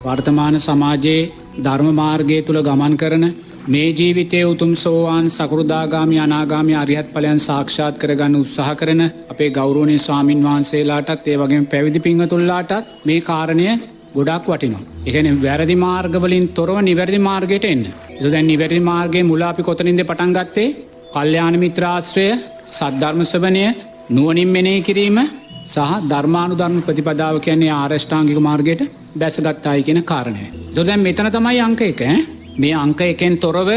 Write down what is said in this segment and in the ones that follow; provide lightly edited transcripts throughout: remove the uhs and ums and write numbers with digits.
වර්තමාන සමාජයේ ධර්ම මාර්ගය තුල ගමන් කරන මේ ජීවිතයේ උතුම් සෝවාන් සකෘදාගාමි අනාගාමි අරිහත් ඵලයන් සාක්ෂාත් කරගන්න උත්සාහ කරන අපේ ගෞරවනීය ස්වාමින් වහන්සේලාටත් ඒ වගේම පැවිදි පින්වතුන්ලාටත් මේ කාරණය ගොඩාක් වටිනවා. ඒ කියන්නේ වැරදි මාර්ගවලින් තොරව නිවැරදි මාර්ගයට එන්න. ඒක දැන් නිවැරදි මාර්ගයේ මුල අපි කොතනින්ද පටන් ගත්තේ? කල්යාණ මිත්‍ර ආශ්‍රය, සද්ධර්ම ශ්‍රවණය, නුවණින් මෙනෙහි කිරීම සහ ධර්මානුධර්ම ප්‍රතිපදාව කියන්නේ ආරෂ්ඨාංගික මාර්ගයට බැසගත්තායි කියන කාරණය. ඒක දැන් මෙතන තමයි අංක 1 මේ අංක 1න් තොරව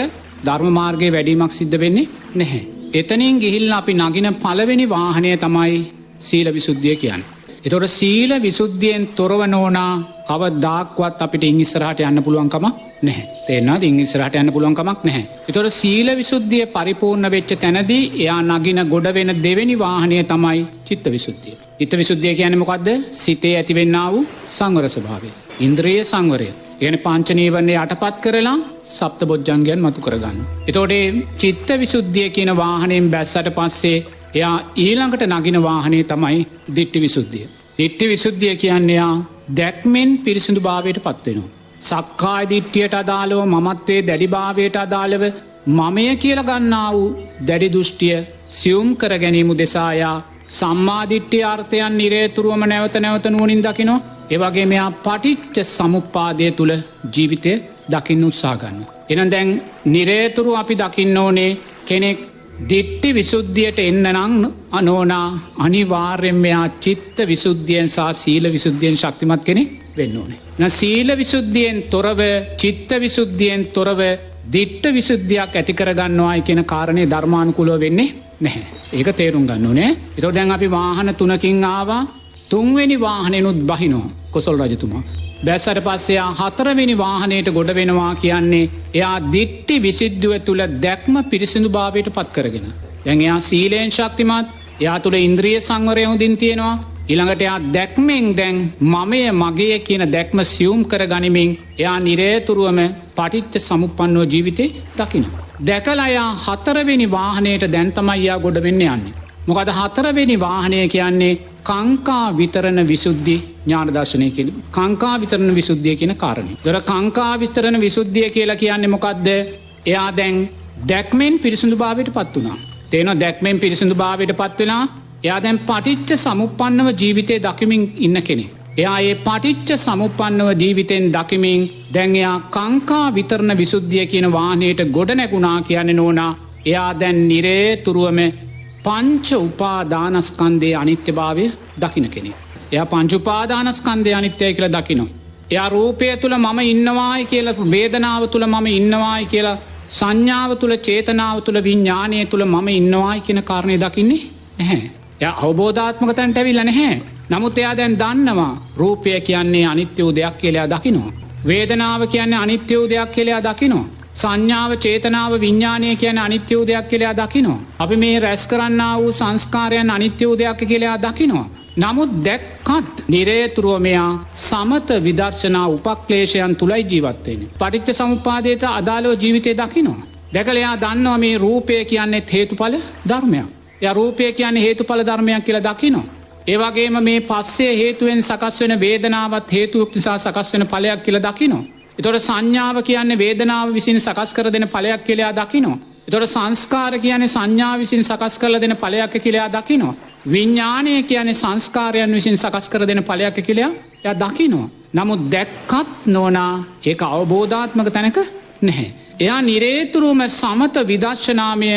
ධර්ම මාර්ගයේ වැඩිමක් සිද්ධ වෙන්නේ නැහැ. එතනින් ගිහිල්ලා අපි නගින පළවෙනි වාහනය තමයි සීල විසුද්ධිය කියන්නේ. ඒතකොට සීල විසුද්ධියෙන් තොරව නොනා කවදාක්වත් අපිට ඉන් ඉස්සරහට යන්න පුළුවන් කමක් නැහැ. තේරෙනවද? ඉන් ඉස්සරහට යන්න පුළුවන් කමක් නැහැ. ඒතකොට සීල විසුද්ධිය පරිපූර්ණ වෙච්ච තැනදී එයා නගින ගොඩ වෙන දෙවෙනි වාහනය තමයි චිත්ත විසුද්ධිය. චිත්ත විසුද්ධිය කියන්නේ මොකද්ද? සිතේ ඇතිවෙනා වූ සංවර ස්වභාවය. ඉන්ද්‍රිය සංවරය. කියන්නේ පංච නීවරණ යටපත් කරලා සප්තබොජ්ජංගයන් මතු කරගන්න. ඒතකොට චිත්ත විසුද්ධිය කියන වාහනයෙන් බැස්සට පස්සේ එයා ඊළඟට නගින වාහනේ තමයි දිට්ඨි විසුද්ධිය. දිට්ඨි විසුද්ධිය කියන්නේ එයා දැක්මෙන් පිරිසිදු භාවයට පත් වෙනවා. සක්කාය දිට්ඨියට අදාළව මමත්වයේ දැඩි භාවයට අදාළව මමය කියලා ගන්නා වූ දැඩි දෘෂ්ටිය සියුම් කර ගැනීම උදෙසා එයා සම්මා දිට්ඨිය අර්ථයන් නිරේතුරුවම නැවත නැවත නුවණින් දකිනවා. ඒ වගේම එයා පටිච්ච සමුප්පාදය තුල ජීවිතය දකින්න උත්සාහ ගන්නවා. එහෙනම් දැන් නිරේතුරු අපි දකින්න ඕනේ කෙනෙක් දිට්ඨි විසුද්ධියට එන්න නම් අනෝනා අනිවාර්යෙන්ම එයා චිත්ත විසුද්ධියෙන් සහ සීල විසුද්ධියෙන් ශක්තිමත් කෙනෙක් වෙන්න ඕනේ. එහෙනම් සීල විසුද්ධියෙන් තොරව චිත්ත විසුද්ධියෙන් තොරව දිට්ඨි විසුද්ධියක් ඇති කර ගන්නවායි කියන කාරණේ ධර්මානුකූලව වෙන්නේ නැහැ. ඒක තේරුම් ගන්න ඕනේ. ඒතකොට දැන් අපි වාහන 3කින් ආවා. තුන්වෙනි වාහනේනුත් බහිනවා කොසල් රජතුමා. බැස්සට පස්සේ එයා හතරවෙනි වාහනයට ගොඩ වෙනවා කියන්නේ එයා දිට්ඨි විසුද්ධිය තුල දැක්ම පිරිසිදු භාවයට පත් කරගෙන. දැන් එයා සීලෙන් ශක්තිමත්, එයා තුල ඉන්ද්‍රිය සංවරය හොඳින් තියෙනවා. ඊළඟට එයා දැක්මෙන් දැන් මමය මගේ කියන දැක්ම සියුම් කර ගනිමින් එයා නිරේතුරුවම පටිච්ච සමුප්පන්නව ජීවිතේ දකිනවා. දැකලා එයා හතරවෙනි වාහනයට දැන් තමයි එයා ගොඩ වෙන්න යන්නේ. මොකද හතරවෙනි වාහනය කියන්නේ කාංකා විතරණ විසුද්ධි ඥාන දර්ශනය කියන කාංකා විතරණ විසුද්ධිය කියන කාරණේ. ඒතර කාංකා විතරණ විසුද්ධිය කියලා කියන්නේ මොකද්ද? එයා දැන් දැක්මෙන් පිරිසිදු භාවයට පත් වුණා. තේනවා? දැක්මෙන් පිරිසිදු භාවයට පත් වෙලා එයා දැන් පටිච්ච සමුප්පන්නව ජීවිතේ දකිමින් ඉන්න කෙනෙක්. එයා මේ පටිච්ච සමුප්පන්නව ජීවිතෙන් දකිමින් දැන් එයා කාංකා විතරණ විසුද්ධිය කියන වාහනයට ගොඩ නැගුණා කියන්නේ නෝනා. එයා දැන් නිරේතුරුවම පංච උපාදානස්කන්ධයේ අනිත්‍යභාවය දකින්න කෙනෙක්. එයා පංච උපාදානස්කන්ධයේ අනිත්‍යයි කියලා දකිනවා. එයා රූපය තුල මම ඉන්නවායි කියලා, වේදනාව තුල මම ඉන්නවායි කියලා, සංඥාව තුල, චේතනාව තුල, විඥානය තුල මම ඉන්නවායි කියන කාරණේ දකින්නේ නැහැ. එයා අවබෝධාත්මක තැනට ඇවිල්ලා නැහැ. නමුත් එයා දැන් දන්නවා රූපය කියන්නේ අනිත්‍ය වූ දෙයක් කියලා එයා දකිනවා. වේදනාව කියන්නේ අනිත්‍ය වූ දෙයක් කියලා එයා දකිනවා. සංඥාව, චේතනාව, විඥානය කියන අනිත්‍ය වූ දෙයක් කියලා දකිනවා. අපි මේ රැස් කරන්නා වූ සංස්කාරයන් අනිත්‍ය වූ දෙයක් කියලා දකිනවා. නමුත් දැක්කත් නිරේතුරුව මෙයා සමත විදර්ශනා උපක්ලේශයන් තුලයි ජීවත් වෙන්නේ. පටිච්ච සමුප්පාදයට අදාළව ජීවිතේ දකිනවා. දැකලා එයා දන්නවා මේ රූපය කියන්නේ හේතුඵල ධර්මයක්. එයා රූපය කියන්නේ හේතුඵල ධර්මයක් කියලා දකිනවා. ඒ වගේම මේ පස්සේ හේතුවෙන් සකස් වෙන වේදනාවත් හේතුවක් නිසා සකස් වෙන ඵලයක් කියලා දකිනවා. ඒතොර සංඥාව කියන්නේ වේදනාව විසින් සකස් කර දෙන ඵලයක් කියලා දකිනවා. ඒතොර සංස්කාර කියන්නේ සංඥාව විසින් සකස් කරලා දෙන ඵලයක් කියලා දකිනවා. විඥානය කියන්නේ සංස්කාරයන් විසින් සකස් කර දෙන ඵලයක් කියලා එයා දකිනවා. නමුත් දැක්කත් නෝනා ඒක අවබෝධාත්මක තැනක නැහැ. එයා නිරේතුරුවම සමත විදර්ශනාමය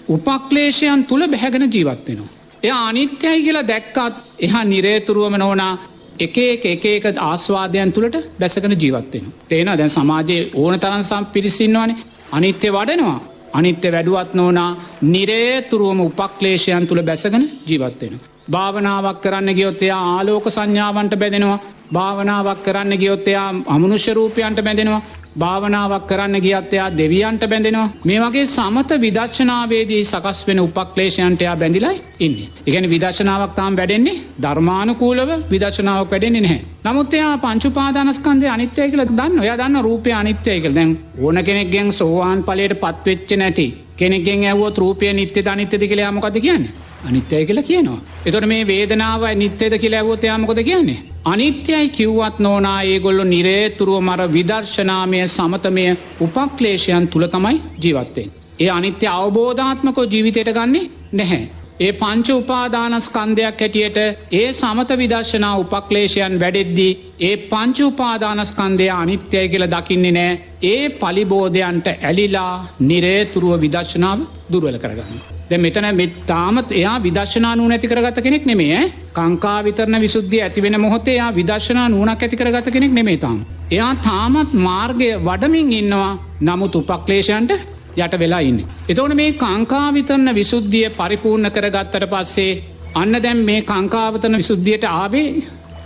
උපක්ලේශයන් තුල බැහැගෙන ජීවත් වෙනවා. එයා අනිත්‍යයි කියලා දැක්කත් එහා නිරේතුරුවම නෝනා එක එක ආස්වාදයන් තුලට බැසගෙන ජීවත් වෙනවා. තේනවා? දැන් සමාජයේ ඕන තරම් පිරිස ඉන්නවනේ. අනිත්‍ය වඩනවා. අනිත්‍ය වැඩුවත් නෝනා නිරේතුරුවම උපක්ලේශයන් තුල බැසගෙන ජීවත් වෙනවා. භාවනාවක් කරන්න ගියොත් එයා ආලෝක සංඥාවන්ට බැඳෙනවා. භාවනාවක් කරන්න ගියොත් එයා අමනුෂ්‍ය රූපයන්ට බැඳෙනවා. භාවනාවක් කරන්න ගියත් එයා දෙවියන්ට බැඳෙනවා. මේ වගේ සමත විදර්ශනාවේදී සකස් වෙන උපක්ලේශයන්ට එයා බැඳිලා ඉන්නේ. ඒ කියන්නේ විදර්ශනාවක් තාම වැඩෙන්නේ ධර්මානුකූලව විදර්ශනාවක් වැඩෙන්නේ නැහැ. නමුත් එයා පංච උපාදානස්කන්ධය අනිත්‍යයි කියලා දන්නවා. එයා දන්නවා රූපය අනිත්‍යයි කියලා. දැන් ඕන කෙනෙක්ගෙන් සෝවාන් ඵලයට පත් වෙච්ච නැති කෙනෙක්ගෙන් ඇහුවොත් රූපය නිට්ටයද අනිත්‍යද කියලා එයා මොකද කියන්නේ? අනිත්‍යයි කියලා කියනවා. එතකොට මේ වේදනාව නිට්ටයද කියලා ඇහුවොත් එයා මොකද කියන්නේ? අනිත්‍යයි කිව්වත් නෝනා ඒගොල්ලෝ නිරේතුරුවම අර විදර්ශනාමය සමතමය උපක්ලේශයන් තුල තමයි ජීවත් වෙන්නේ. ඒ අනිත්‍ය අවබෝධාත්මකව ජීවිතයට ගන්නෙ නැහැ. ඒ පංච උපාදානස්කන්ධයක් හැටියට ඒ සමත විදර්ශනා උපක්ලේශයන් වැඩෙද්දී ඒ පංච උපාදානස්කන්ධය අනිත්‍යයි කියලා දකින්නේ නැහැ. ඒ පලිබෝධයන්ට ඇලිලා නිරේතුරුව විදර්ශනාව දුර්වල කරගන්නවා. දැන් මෙතන මේ තාමත් එයා විදර්ශනා නුවණ ඇති කරගත්ත කෙනෙක් නෙමෙයි ඈ. කාංකා විතරණ විසුද්ධිය ඇති වෙන මොහොතේ එයා විදර්ශනා නුවණක් ඇති කරගත්ත කෙනෙක් නෙමෙයි තාම. එයා තාමත් මාර්ගය වඩමින් ඉන්නවා. නමුත් උපක්ලේශයන්ට යට වෙලා ඉන්නේ. එතකොට මේ කාංකා විතරණ විසුද්ධිය පරිපූර්ණ කරගත්තට පස්සේ අන්න දැන් මේ කාංකා විතරණ විසුද්ධියට ආවේ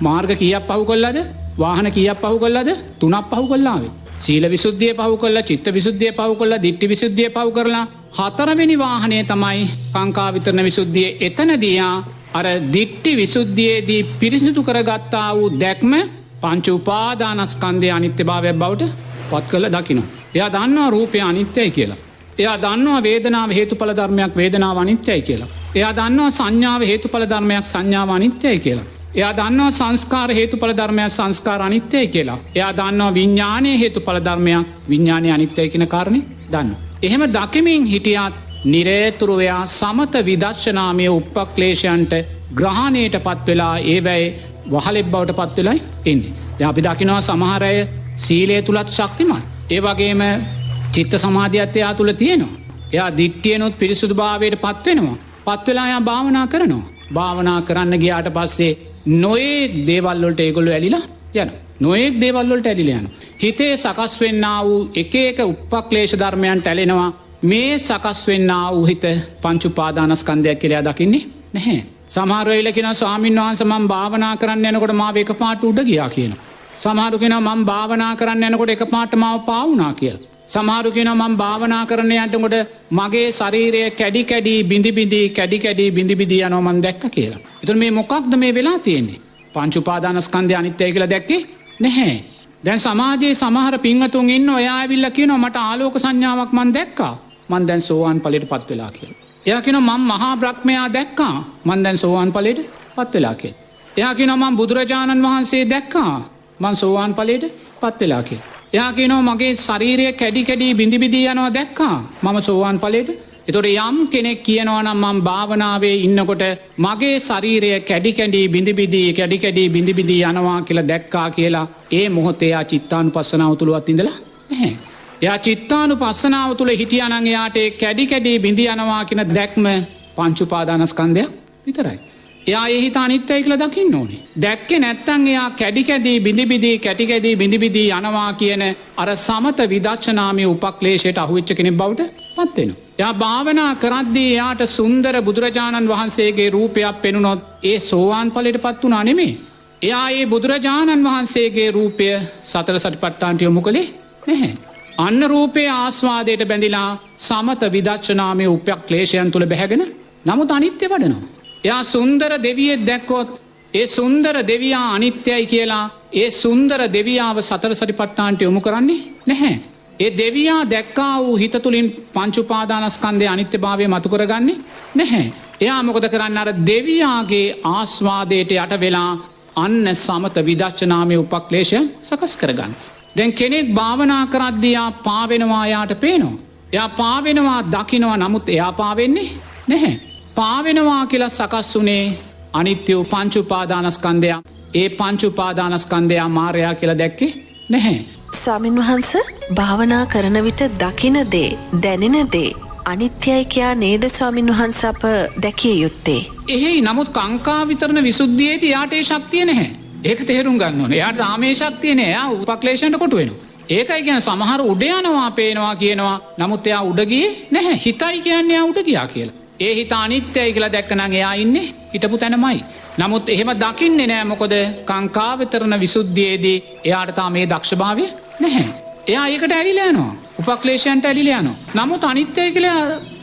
මාර්ග කීයක් පහු කළාද? වාහන කීයක් පහු කළාද? 3ක් පහු කළා ආවේ. සීල විසුද්ධිය පහු කළා, චිත්ත විසුද්ධිය පහු කළා, ditthi විසුද්ධිය පහු කරලා 4 වෙනි වාහනේ තමයි කාංකා විතරණ විසුද්ධිය. එතනදී අර ditthi විසුද්ධියේදී පිරිසිදු කරගත්තා වූ දැක්ම පංච උපාදානස්කන්ධයේ අනිත්‍යභාවය බවට පත් කළ දකින්න. එයා දන්නවා රූපය අනිත්‍යයි කියලා. එයා දන්නවා වේදනාව හේතුඵල ධර්මයක් වේදනාව අනිත්‍යයි කියලා. එයා දන්නවා සංඥාව හේතුඵල ධර්මයක් සංඥාව අනිත්‍යයි කියලා. එයා දන්නවා සංස්කාර හේතුඵල ධර්මයක් සංස්කාර අනිත්‍යයි කියලා. එයා දන්නවා විඥානයේ හේතුඵල ධර්මයක් විඥානය අනිත්‍යයි කියන කාරණේ දන්නවා. එහෙම දකිමින් හිටියත් නිරේතුරුව එයා සමත විදර්ශනාමය උපක්ලේශයන්ට ග්‍රහණයටපත් වෙලා ඒවැයි වහලෙක් බවට පත් වෙලා ඉන්නේ. දැන් අපි දකිනවා සමහර අය සීලය තුලත් ශක්තිමත්. ඒ වගේම චිත්ත සමාධියත් එයා තුල තියෙනවා. එයා දිට්ඨියනොත් පිරිසුදු භාවයට පත් වෙනවා. පත් වෙලා එයා භාවනා කරනවා. භාවනා කරන්න ගියාට පස්සේ නොයේ දේවල් වලට ඒගොල්ලෝ ඇලිලා යනවා. නොයේ දේවල් වලට ඇලිලා යනවා. හිතේ සකස් වෙන්නා වූ එක එක උපක්ලේශ ධර්මයන්ට ඇලෙනවා. මේ සකස් වෙන්නා වූ හිත පංච උපාදානස්කන්ධයක් කියලා දකින්නේ නැහැ. සමහර වෙලාවල කියනවා ස්වාමීන් වහන්සේ මම භාවනා කරන්න යනකොට මාව එකපාරට උඩ ගියා කියනවා. සමහරු කියනවා මම භාවනා කරන්න යනකොට එකපාරට මාව පාවුනා කියලා. සමහරු කියනවා මම භාවනා කරන්න යනකොට මගේ ශරීරය කැඩි කැඩි බිඳි බිඳි කැඩි කැඩි බිඳි බිඳි යනවා මම දැක්ක කියලා. ඒතර මේ මොකක්ද මේ වෙලා තියෙන්නේ? පංච උපාදානස්කන්ධය අනිත්‍යයි කියලා දැක්කේ නැහැ. දැන් සමාජයේ සමහර පින්වතුන් ඉන්නවා එයා ඇවිල්ලා කියනවා මට ආලෝක සංඥාවක් මම දැක්කා. මම දැන් සෝවාන් ඵලයටපත් වෙලා කියලා. එයා කියනවා මම මහා බ්‍රහ්මයා දැක්කා. මම දැන් සෝවාන් ඵලයටපත් වෙලා කියලා. එයා කියනවා මම බුදුරජාණන් වහන්සේ දැක්කා. මං සෝවාන් ඵලයට පත් වෙලා කියලා. එයා කියනවා මගේ ශරීරය කැඩි කැඩි බිඳි බිඳි යනවා දැක්කා. මම සෝවාන් ඵලයට. ඒතකොට යම් කෙනෙක් කියනවා නම් මම භාවනාවේ ඉන්නකොට මගේ ශරීරය කැඩි කැඩි බිඳි බිඳි කැඩි කැඩි බිඳි බිඳි යනවා කියලා දැක්කා කියලා ඒ මොහොතේ යා චිත්තානුපස්සනාව තුලවත් ඉඳලා නැහැ. එයා චිත්තානුපස්සනාව තුල හිටියා නම් එයාට ඒ කැඩි කැඩි බිඳි යනවා කියන දැක්ම පංච උපාදානස්කන්ධය විතරයි. එයා ඒ හිත අනිත්‍යයි කියලා දකින්න ඕනේ. දැක්කේ නැත්නම් එයා කැඩි කැඩි බිඳි බිඳි කැටි කැඩි බිඳි බිඳි යනවා කියන අර සමත විදර්ශනාමය උපක්ලේශයට අහුවෙච්ච කෙනෙක් බවට පත් වෙනවා. එයා භාවනා කරද්දී එයාට සුන්දර බුදුරජාණන් වහන්සේගේ රූපයක් පෙනුනොත් ඒ සෝවාන් ඵලයටපත් උනා නෙමෙයි. එයා ඒ බුදුරජාණන් වහන්සේගේ රූපය සතර සතිපට්ඨානට යොමු කළේ නැහැ. අන්න රූපේ ආස්වාදයට බැඳිලා සමත විදර්ශනාමය උපක්ලේශයන් තුල බැහැගෙන නමුත් අනිත්‍ය වඩනවා. එයා සුන්දර දෙවියෙක් දැක්කොත් ඒ සුන්දර දෙවියා අනිත්‍යයි කියලා ඒ සුන්දර දෙවියාව සතර සතිපට්ඨානට යොමු කරන්නේ නැහැ. ඒ දෙවියා දැක්කා වූ හිත තුලින් පංච උපාදානස්කන්ධයේ අනිත්‍යභාවය මතු කරගන්නේ නැහැ. එයා මොකද කරන්නේ? අර දෙවියාගේ ආස්වාදයට යට වෙලා අන්න සමත විදර්ශනාමය උපක්ලේශය සකස් කරගන්න. දැන් කෙනෙක් භාවනා කරද්දී යා පාවෙනවා යාට පේනවා. එයා පාවෙනවා දකිනවා නමුත් එයා පාවෙන්නේ නැහැ. පාවෙනවා කියලා සකස් වුණේ අනිත්‍ය පංච උපාදානස්කන්ධය. ඒ පංච උපාදානස්කන්ධය මායя කියලා දැක්කේ නැහැ. ස්වාමින් වහන්සේ භාවනා කරන විට දකින දේ දැනෙන දේ අනිත්‍යයි කියා නේද ස්වාමින් වහන්සේ අප දැකිය යුත්තේ? එහෙයි නමුත් කාංකා විතරණ විසුද්ධියේදී යාට ඒ ශක්තිය නැහැ. ඒක තේරුම් ගන්න ඕනේ. යාට රාමේ ශක්තිය නැහැ. යා උපක්ලේශයට කොටු වෙනවා. ඒකයි කියන්නේ සමහර උඩ යනවා පේනවා කියනවා. නමුත් එයා උඩ ගියේ නැහැ. හිතයි කියන්නේ එයා උඩ ගියා කියලා. ඒ හිත අනිත්‍යයි කියලා දැක්කනම් එයා ඉන්නේ හිටපු තැනමයි. නමුත් එහෙම දකින්නේ නැහැ. මොකද කාංකා විතරණ විසුද්ධියේදී එයාට තාම මේ දක්ෂභාවය නැහැ. එයා ඒකට ඇලිලා යනවා. උපක්ලේශයන්ට ඇලිලා යනවා. නමුත් අනිත්‍යයි කියලා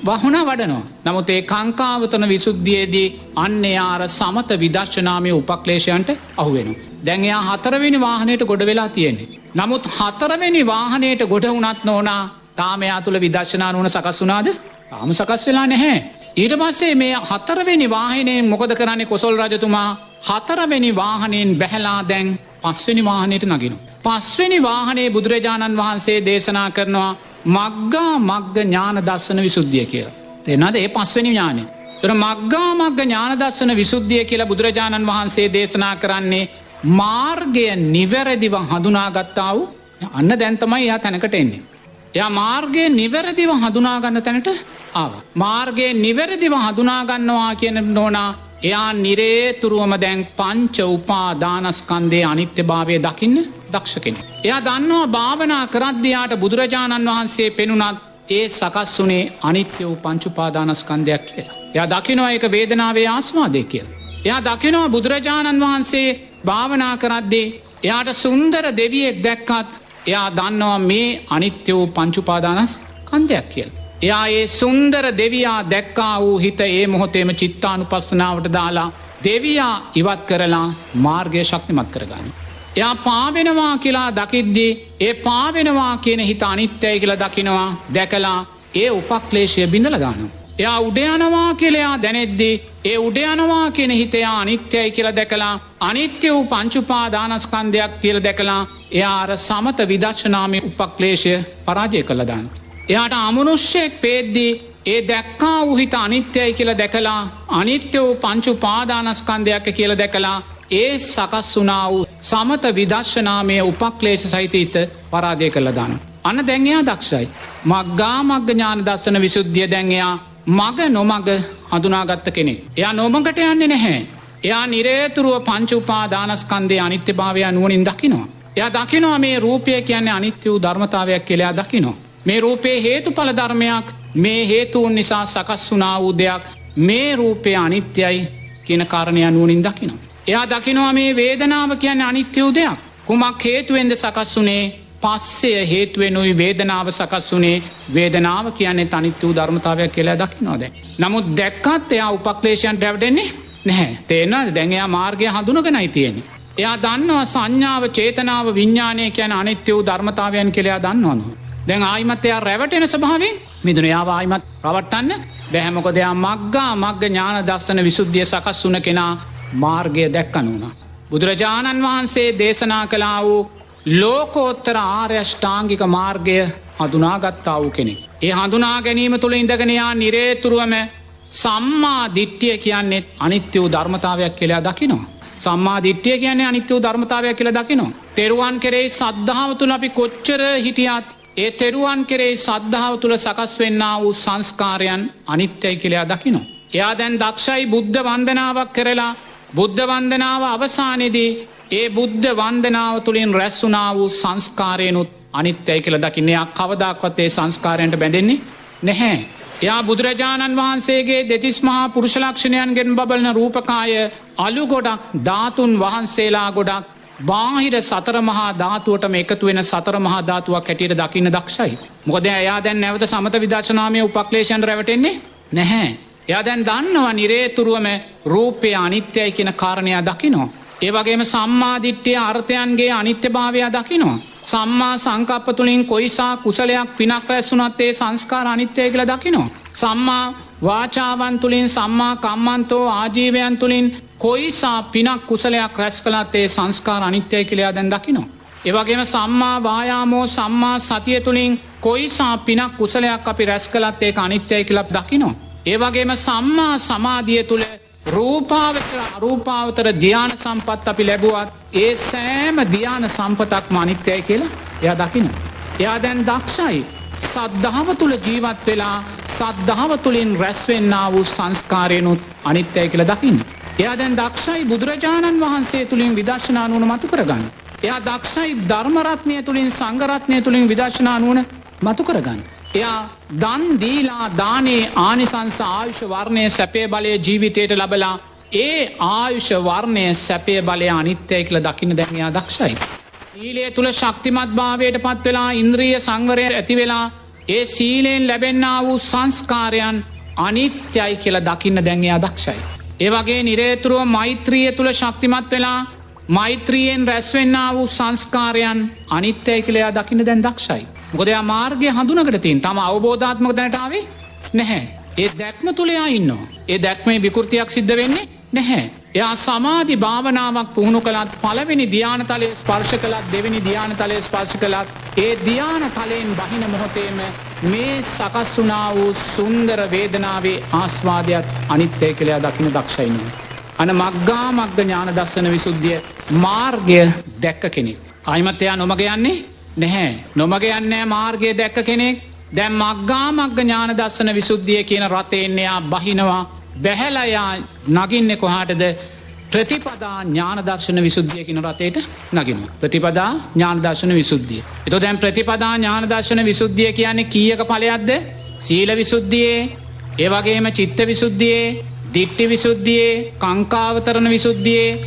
වහුණා වඩනවා. නමුත් ඒ කාංකා විතරණ විසුද්ධියේදී අන්න එයා අර සමත විදර්ශනාමය උපක්ලේශයන්ට අහු වෙනවා. දැන් එයා 4 වෙනි වාහනයට ගොඩ වෙලා තියෙන්නේ. නමුත් 4 වෙනි වාහනයට ගොඩ වුණත් නෝනා තාම එයා තුල විදර්ශනා නුවණ සකස් වුණාද? තාම සකස් වෙලා නැහැ. ඊට පස්සේ මේ හතරවෙනි වාහනයෙන් මොකද කරන්නේ කොසල් රජතුමා හතරවෙනි වාහනයෙන් බැහැලා දැන් පස්වෙනි වාහනයට නගිනවා. පස්වෙනි වාහනේ බුදුරජාණන් වහන්සේ දේශනා කරනවා මග්ගා මග්ග ඥාන දර්ශන විසුද්ධිය කියලා. තේරෙනවද? ඒ පස්වෙනි ඥානෙ. ඒතර මග්ගා මග්ග ඥාන දර්ශන විසුද්ධිය කියලා බුදුරජාණන් වහන්සේ දේශනා කරන්නේ මාර්ගය නිවැරදිව හඳුනාගත්තා වූ අන්න දැන් තමයි එයා තැනකට එන්නේ. එයා මාර්ගය නිවැරදිව හඳුනා ගන්න තැනට ආවා. මාර්ගය නිවැරදිව හඳුනා ගන්නවා කියන නෝනා එයා නිරේතුරුවම දැන් පංච උපාදානස්කන්ධයේ අනිත්‍යභාවය දකින්න දක්ෂ කෙනෙක්. එයා දන්නවා භාවනා කරද්දී යාට බුදුරජාණන් වහන්සේ පෙනුනත් ඒ සකස් වුණේ අනිත්‍ය වූ පංච උපාදානස්කන්ධයක් කියලා. එයා දකිනවා ඒක වේදනාවේ ආස්වාදය කියලා. එයා දකිනවා බුදුරජාණන් වහන්සේ භාවනා කරද්දී එයාට සුන්දර දෙවියෙක් දැක්කත් එයා දන්නවා මේ අනිත්‍ය වූ පංච උපාදානස්කන්ධයක් කියලා. එයා ඒ සුන්දර දෙවියා දැක්කා වූ හිත ඒ මොහොතේම චිත්තානුපස්සනාවට දාලා දෙවියා ඉවත් කරලා මාර්ගය ශක්තිමත් කරගන්න. එයා පාවෙනවා කියලා දකිද්දී ඒ පාවෙනවා කියන හිත අනිත්‍යයි කියලා දකිනවා දැකලා ඒ උපක්ලේශය බිඳලා දානවා. එයා උඩ යනවා කියලා එයා දැනෙද්දී ඒ උඩ යනවා කියන හිත එයා අනිත්‍යයි කියලා දැකලා අනිත්‍ය වූ පංච උපාදානස්කන්ධයක් කියලා දැකලා එයා අර සමත විදර්ශනාමය උපක්ලේශය පරාජය කළා දානවා. එයාට අමනුෂ්‍යයෙක් පේද්දී ඒ දැක්කා වූ හිත අනිත්‍යයි කියලා දැකලා අනිත්‍ය වූ පංච උපාදානස්කන්ධයක් කියලා දැකලා ඒ සකස් වුණා වූ සමත විදර්ශනාමය උපක්ලේශ සහිත හිත පරාජය කළා දානවා. අන්න දැන් එයා දක්ෂයි. මග්ගා මග්ග ඥාන දර්ශන විසුද්ධිය දැන් එයා මග නොමග හඳුනාගත්ත කෙනෙක්. එයා නොමගට යන්නේ නැහැ. එයා නිරේතුරුව පංච උපාදානස්කන්ධයේ අනිත්‍යභාවය නුවණින් දකිනවා. එයා දකිනවා මේ රූපය කියන්නේ අනිත්‍ය වූ ධර්මතාවයක් කියලා එයා දකිනවා. මේ රූපේ හේතුඵල ධර්මයක් මේ හේතුන් නිසා සකස් වුණා වූ දෙයක් මේ රූපය අනිත්‍යයි කියන කාරණය නුවණින් දකිනවා. එයා දකිනවා මේ වේදනාව කියන්නේ අනිත්‍ය වූ දෙයක්. කුමක් හේතුවෙන්ද සකස් වුනේ? පස්සය හේතුවෙනුයි වේදනාව සකස් වුනේ. වේදනාව කියන්නේ අනිත්‍ය වූ ධර්මතාවයක් කියලා දකිනවා දැන්. නමුත් දැක්කත් එයා උපක්ලේශයන්ට රැවටෙන්නේ නැහැ. තේරෙනවද? දැන් එයා මාර්ගය හඳුනගෙනයි තියෙන්නේ. එයා දන්නවා සංඥාව, චේතනාව, විඥානය කියන අනිත්‍ය වූ ධර්මතාවයන් කියලා එයා දන්නවනේ. දැන් ආයිමත් එයා රැවටෙන ස්වභාවයෙන් මිදුන. එයාව ආයිමත් රවට්ටන්න බැහැ. මොකද එයා මග්ගා මග්ග ඥාන දර්ශන විසුද්ධිය සකස් වුණ කෙනා මාර්ගය දැක්කනුණා. බුදුරජාණන් වහන්සේ දේශනා කළා වූ ලෝකෝත්තර ආර්ය අෂ්ටාංගික මාර්ගය හඳුනාගත්තා වූ කෙනෙක්. ඒ හඳුනා ගැනීම තුළ ඉඳගෙන යා නිරේතුරුවම සම්මා දිට්ඨිය කියන්නේ අනිත්‍ය වූ ධර්මතාවයක් කියලා දකිනවා. සම්මා දිට්ඨිය කියන්නේ අනිත්‍ය වූ ධර්මතාවයක් කියලා දකිනවා. තෙරුවන් කෙරෙහි සද්ධාව තුළ අපි කොච්චර හිටියත් ඒ තෙරුවන් කෙරෙහි සද්ධාව තුළ සකස් වෙන්නා වූ සංස්කාරයන් අනිත්‍යයි කියලා දකිනවා. එයා දැන් දක්ෂයි බුද්ධ වන්දනාවක් කරලා බුද්ධ වන්දනාව අවසානයේදී ඒ බුද්ධ වන්දනාව තුළින් රැස් වුණා වූ සංස්කාරයනුත් අනිත්‍යයි කියලා දකින්නේ. එයා කවදාක්වත් ඒ සංස්කාරයන්ට බැඳෙන්නේ නැහැ. එයා බුදුරජාණන් වහන්සේගේ දෙතිස් මහා පුරුෂ ලක්ෂණයන්ගෙන් බබලන රූපකාය අලු ගොඩක් ධාතුන් වහන්සේලා ගොඩක් බාහිර සතර මහා ධාතුවටම එකතු වෙන සතර මහා ධාතුවක් හැටියට දකින්න දක්ෂයි. මොකද එයා දැන් නැවත සමත විදර්ශනාමය උපක්ලේශයන්ට රැවටෙන්නේ නැහැ. එයා දැන් දන්නවා නිරේතුරුවම රූපය අනිත්‍යයි කියන කාරණය දකිනවා. ඒ වගේම සම්මා දිට්ඨිය අර්ථයන්ගේ අනිත්‍යභාවය දකිනවා. සම්මා සංකප්ප තුලින් කොයිසා කුසලයක් පිනක් රැස් වුණත් ඒ සංස්කාර අනිත්‍යයි කියලා දකිනවා. සම්මා වාචාවන් තුලින් සම්මා කම්මන්තෝ ආජීවයන් තුලින් කොයිසා පිනක් කුසලයක් රැස් කළත් ඒ සංස්කාර අනිත්‍යයි කියලා දැන් දකිනවා. ඒ වගේම සම්මා වායාමෝ සම්මා සතිය තුලින් කොයිසා පිනක් කුසලයක් අපි රැස් කළත් ඒක අනිත්‍යයි කියලා දකිනවා. ඒ වගේම සම්මා සමාධිය තුල රූපාවචර අරූපාවචර ධ්‍යාන සම්පත් අපි ලැබුවත් ඒ සෑම ධ්‍යාන සම්පතක්ම අනිත්‍යයි කියලා එයා දකිනවා. එයා දැන් දක්ෂයි සද්ධාව තුල ජීවත් වෙලා සද්ධාව තුලින් රැස් වෙන්නා වූ සංස්කාරයනුත් අනිත්‍යයි කියලා දකින්න. එයා දැන් දක්ෂයි බුදුරජාණන් වහන්සේ තුලින් විදර්ශනා නුවණ මතු කරගන්න. එයා දක්ෂයි ධර්ම රත්නය තුලින් සංඝ රත්නය තුලින් විදර්ශනා නුවණ මතු කරගන්න. එයා දන් දීලා දානේ ආනිසංස ආයුෂ වර්ණය සැපේ බලය ජීවිතයට ලබලා ඒ ආයුෂ වර්ණය සැපේ බලය අනිත්‍යයි කියලා දකින්න දැන් එයා දක්ෂයි. සීලය තුල ශක්තිමත් භාවයට පත් වෙලා ඉන්ද්‍රිය සංවරය ඇති වෙලා ඒ සීලෙන් ලැබෙන්නා වූ සංස්කාරයන් අනිත්‍යයි කියලා දකින්න දැන් එයා දක්ෂයි. ඒ වගේ නිරේතුරුව මෛත්‍රිය තුල ශක්තිමත් වෙලා මෛත්‍රියෙන් රැස් වෙන්නා වූ සංස්කාරයන් අනිත්‍යයි කියලා එයා දකින්න දැන් දක්ෂයි. මොකද එයා මාර්ගය හඳුනගට තියෙන. තම අවබෝධාත්මක දැනට ආවේ නැහැ. ඒ දැක්ම තුළ එයා ඉන්නවා. ඒ දැක්මේ විකෘතියක් සිද්ධ වෙන්නේ නැහැ. එයා සමාධි භාවනාවක් පුහුණු කළත් පළවෙනි ධ්‍යාන තලයේ ස්පර්ශ කළත් දෙවෙනි ධ්‍යාන තලයේ ස්පර්ශ කළත් ඒ ධ්‍යාන තලයෙන් බහින මොහොතේම මේ සකස් වුණා වූ සුන්දර වේදනාවේ ආස්වාදයක් අනිත්‍යයි කියලා දකින්න දක්ෂයි නේ. අන මග්ගා මග්ග ඥාන දර්ශන විසුද්ධිය මාර්ගය දැක්ක කෙනෙක්. ආයිමත් එයා නොමග යන්නේ නැහැ. නොමග යන්නේ මාර්ගය දැක්ක කෙනෙක්. දැන් මග්ගා මග්ග ඥාන දර්ශන විසුද්ධිය කියන රතෙන් එයා බහිනවා. බැහැලා යා නගින්නේ කොහාටද? ප්‍රතිපදා ඥාන දර්ශන විසුද්ධිය කියන රතේට නගිනවා. ප්‍රතිපදා ඥාන දර්ශන විසුද්ධිය. එතකොට දැන් ප්‍රතිපදා ඥාන දර්ශන විසුද්ධිය කියන්නේ කීයක ඵලයක්ද? සීල විසුද්ධියේ, ඒ වගේම චිත්ත විසුද්ධියේ, දිට්ඨි විසුද්ධියේ, කාංකාවතරණ විසුද්ධියේ,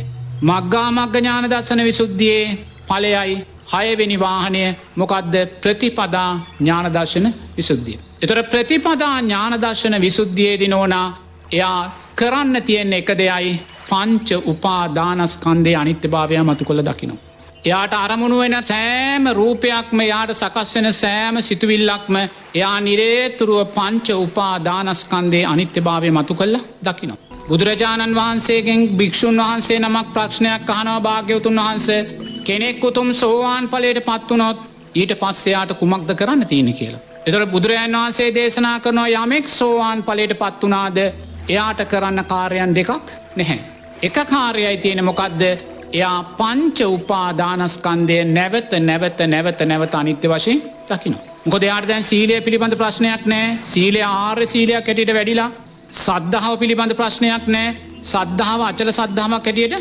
මග්ගා මග්ග ඥාන දර්ශන විසුද්ධියේ ඵලයයි 6 වෙනි වාහනය මොකද්ද? ප්‍රතිපදා ඥාන දර්ශන විසුද්ධිය. එතකොට ප්‍රතිපදා ඥාන දර්ශන විසුද්ධියේදී නෝනා එයා කරන්න තියෙන එක දෙයයි පංච උපාදානස්කන්ධයේ අනිත්‍යභාවය මතු කළ දකිනවා. එයාට අරමුණු වෙන සෑම රූපයක්ම එයාට සකස් වෙන සෑම සිතුවිල්ලක්ම එයා නිරේතුරුව පංච උපාදානස්කන්ධයේ අනිත්‍යභාවය මතු කළ දකිනවා. බුදුරජාණන් වහන්සේගෙන් භික්ෂුන් වහන්සේ නමක් ප්‍රශ්නයක් අහනවා භාග්‍යවතුන් වහන්සේ කෙනෙක් උතුම් සෝවාන් ඵලයට පත් වුණොත් ඊට පස්සේ යාට කුමක්ද කරන්න තියෙන්නේ කියලා. ඒතර බුදුරජාණන් වහන්සේ දේශනා කරනවා යමෙක් සෝවාන් ඵලයට පත් වුණාද එයාට කරන්න කාර්යයන් දෙකක් නැහැ. එක කාර්යයයි තියෙන මොකද්ද? එයා පංච උපාදානස්කන්ධය නැවත නැවත නැවත නැවත අනිත්‍ය වශයෙන් දකිනවා. මොකද එයාට දැන් සීලය පිළිබඳ ප්‍රශ්නයක් නැහැ. සීලය ආර්ය සීලයක් හැටියට වැඩිලා. සද්ධාව පිළිබඳ ප්‍රශ්නයක් නැහැ. සද්ධාව අචල සද්ධාවක් හැටියට